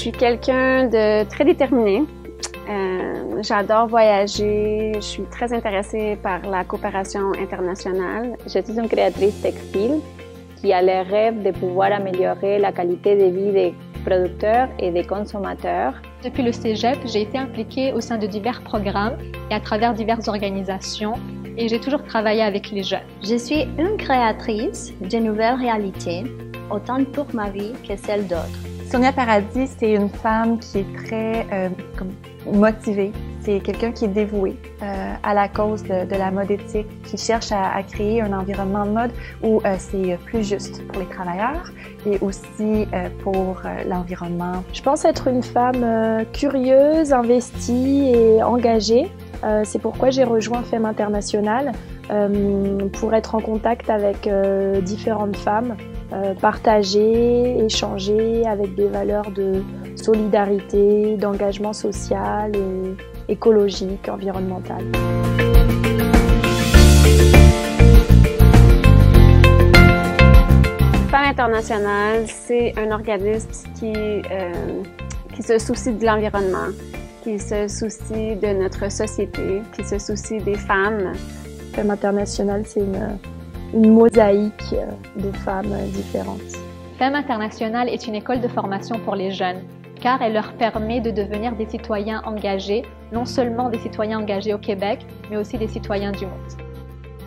suis quelqu'un de très déterminé. J'adore voyager. Je suis très intéressée par la coopération internationale. Je suis une créatrice textile qui a le rêve de pouvoir améliorer la qualité de vie des producteurs et des consommateurs. Depuis le Cégep, j'ai été impliquée au sein de divers programmes et à travers diverses organisations et j'ai toujours travaillé avec les jeunes. Je suis une créatrice de nouvelles réalités, autant pour ma vie que celle d'autres. Sonia Paradis, c'est une femme qui est très motivée. C'est quelqu'un qui est dévoué à la cause de la mode éthique, qui cherche à créer un environnement de mode où c'est plus juste pour les travailleurs et aussi pour l'environnement. Je pense être une femme curieuse, investie et engagée. C'est pourquoi j'ai rejoint Femmes International pour être en contact avec différentes femmes, partager, échanger avec des valeurs de solidarité, d'engagement social et écologique, environnemental. Femmes International, c'est un organisme qui se soucie de l'environnement, qui se soucie de notre société, qui se soucie des femmes. Femmes International, c'est une mosaïque de femmes différentes. Femmes International est une école de formation pour les jeunes, car elle leur permet de devenir des citoyens engagés, non seulement des citoyens engagés au Québec, mais aussi des citoyens du monde.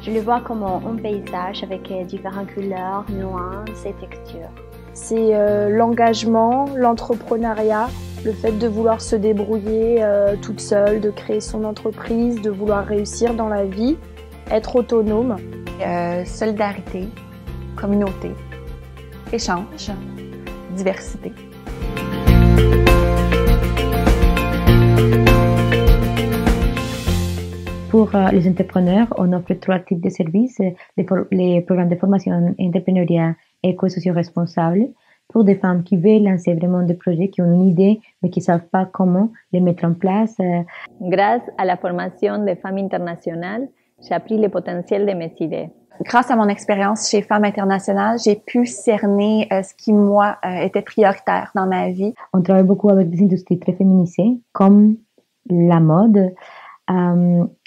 Je le vois comme un paysage avec différentes couleurs, nuances et textures. C'est l'engagement, l'entrepreneuriat, le fait de vouloir se débrouiller toute seule, de créer son entreprise, de vouloir réussir dans la vie, être autonome. Solidarité, communauté, échange, diversité. Pour les entrepreneurs, on offre 3 types de services, les programmes de formation entrepreneuriat éco-socio-responsable, pour des femmes qui veulent lancer vraiment des projets, qui ont une idée, mais qui ne savent pas comment les mettre en place. Grâce à la formation de Femmes International, j'ai appris le potentiel de mes idées. Grâce à mon expérience chez Femmes International, j'ai pu cerner ce qui, moi, était prioritaire dans ma vie. On travaille beaucoup avec des industries très féminisées, comme la mode,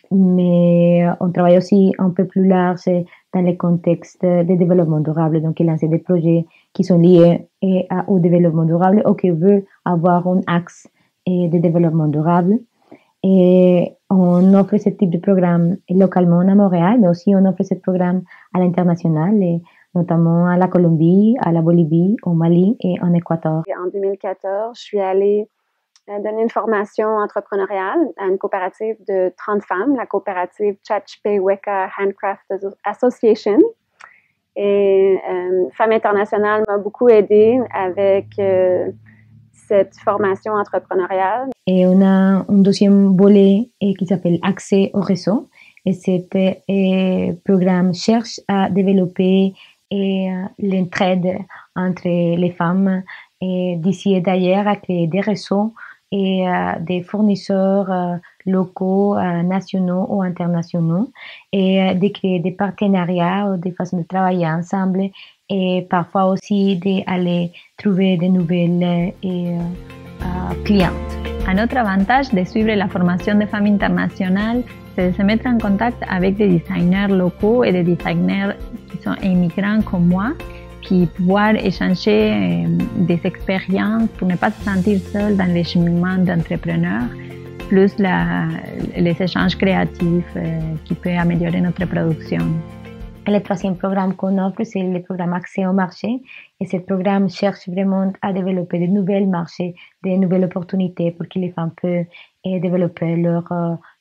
mais on travaille aussi un peu plus large dans le contexte de développement durable, donc lancer des projets qui sont liés au développement durable ou qui veulent avoir un axe de développement durable. Et on offre ce type de programme localement à Montréal, mais aussi on offre ce programme à l'international, et notamment à la Colombie, à la Bolivie, au Mali et en Équateur. En 2014, je suis allée donner une formation entrepreneuriale à une coopérative de 30 femmes, la coopérative Chachpeweka Handcraft Association. Et Femmes International m'a beaucoup aidée avec cette formation entrepreneuriale. Et on a un deuxième volet qui s'appelle Accès au réseau. Et ce programme cherche à développer l'entraide entre les femmes et d'ici et d'ailleurs, à créer des réseaux et des fournisseurs locaux, nationaux ou internationaux, et de créer des partenariats ou des façons de travailler ensemble, et parfois aussi d'aller trouver de nouvelles clientes. Un autre avantage de suivre la formation de Femmes International, c'est de se mettre en contact avec des designers locaux et des designers qui sont immigrants comme moi, puis pouvoir échanger des expériences pour ne pas se sentir seul dans le cheminement d'entrepreneur, plus les échanges créatifs qui peuvent améliorer notre production. Le troisième programme qu'on offre, c'est le programme Accès au marché. Et ce programme cherche vraiment à développer de nouveaux marchés, de nouvelles opportunités pour que les femmes puissent développer leur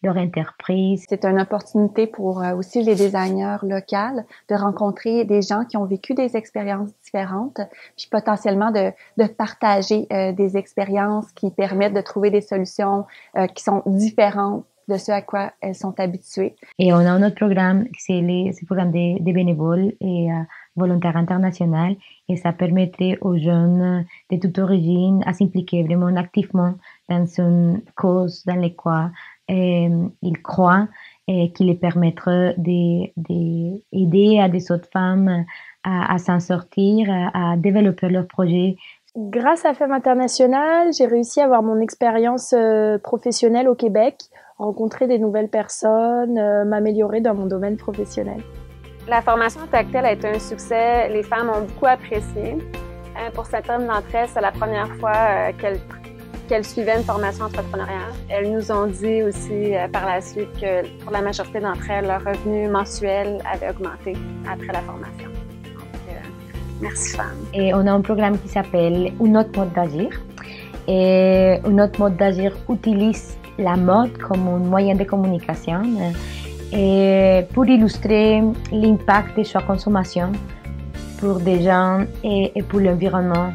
entreprise. C'est une opportunité pour aussi les designers locaux de rencontrer des gens qui ont vécu des expériences différentes, puis potentiellement de partager des expériences qui permettent de trouver des solutions qui sont différentes de ce à quoi elles sont habituées. Et on a un autre programme, c'est le programme des bénévoles et volontaires internationaux, et ça permettrait aux jeunes de toute origine à s'impliquer vraiment activement dans une cause dans laquelle ils croient, et qui les permettrait d'aider à des autres femmes à s'en sortir, à développer leurs projets Grâce à Femmes Internationales, j'ai réussi à avoir mon expérience professionnelle au Québec, rencontrer des nouvelles personnes, m'améliorer dans mon domaine professionnel. La formation Tactile a été un succès. Les femmes ont beaucoup apprécié. Pour certaines d'entre elles, c'est la première fois qu'elles suivaient une formation entrepreneuriale. Elles nous ont dit aussi par la suite que pour la majorité d'entre elles, leur revenu mensuel avait augmenté après la formation. Merci femmes. Et on a un programme qui s'appelle Un autre mode d'agir. Et un autre mode d'agir utilise la mode comme un moyen de communication et pour illustrer l'impact de sa consommation pour des gens et pour l'environnement.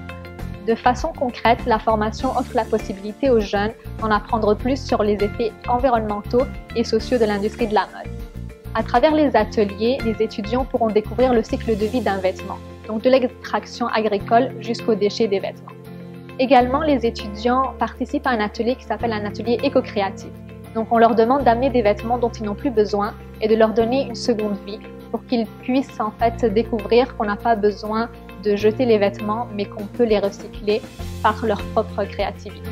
De façon concrète, la formation offre la possibilité aux jeunes d'en apprendre plus sur les effets environnementaux et sociaux de l'industrie de la mode. À travers les ateliers, les étudiants pourront découvrir le cycle de vie d'un vêtement, donc de l'extraction agricole jusqu'au déchet des vêtements. Également, les étudiants participent à un atelier qui s'appelle un atelier éco-créatif. Donc on leur demande d'amener des vêtements dont ils n'ont plus besoin et de leur donner une seconde vie pour qu'ils puissent en fait découvrir qu'on n'a pas besoin de jeter les vêtements mais qu'on peut les recycler par leur propre créativité.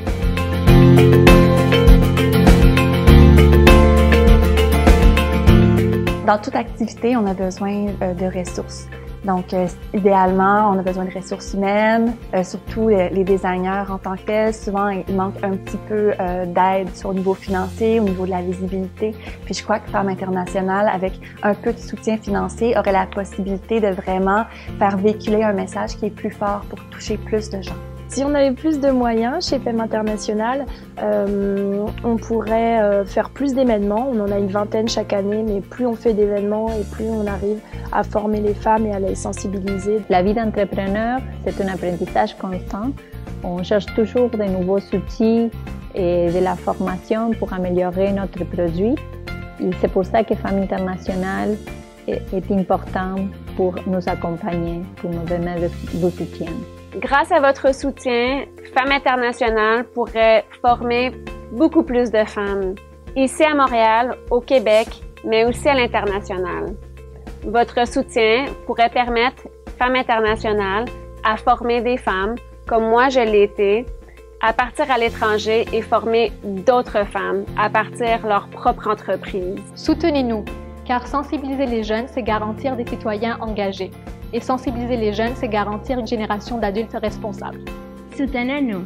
Dans toute activité, on a besoin de ressources. Donc, idéalement, on a besoin de ressources humaines, surtout les designers en tant que tels. Souvent, il manque un petit peu d'aide sur le niveau financier, au niveau de la visibilité. Puis je crois que Femmes Internationales, avec un peu de soutien financier, aurait la possibilité de vraiment faire véhiculer un message qui est plus fort pour toucher plus de gens. Si on avait plus de moyens chez Femmes Internationales, on pourrait faire plus d'événements. On en a une vingtaine chaque année, mais plus on fait d'événements et plus on arrive à former les femmes et à les sensibiliser. La vie d'entrepreneur, c'est un apprentissage constant. On cherche toujours de nouveaux outils et de la formation pour améliorer notre produit. Et c'est pour ça que Femmes Internationales est important pour nous accompagner, pour nous donner du soutien. Grâce à votre soutien, Femmes Internationales pourrait former beaucoup plus de femmes, ici à Montréal, au Québec, mais aussi à l'international. Votre soutien pourrait permettre Femmes Internationales à former des femmes, comme moi je l'ai été, à partir à l'étranger et former d'autres femmes à partir de leur propre entreprise. Soutenez-nous, car sensibiliser les jeunes, c'est garantir des citoyens engagés. Et sensibiliser les jeunes, c'est garantir une génération d'adultes responsables. Soutenez-nous.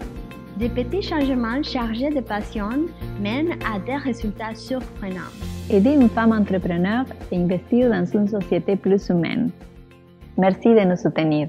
Des petits changements chargés de passion mènent à des résultats surprenants. Aider une femme entrepreneur et investir dans une société plus humaine. Merci de nous soutenir.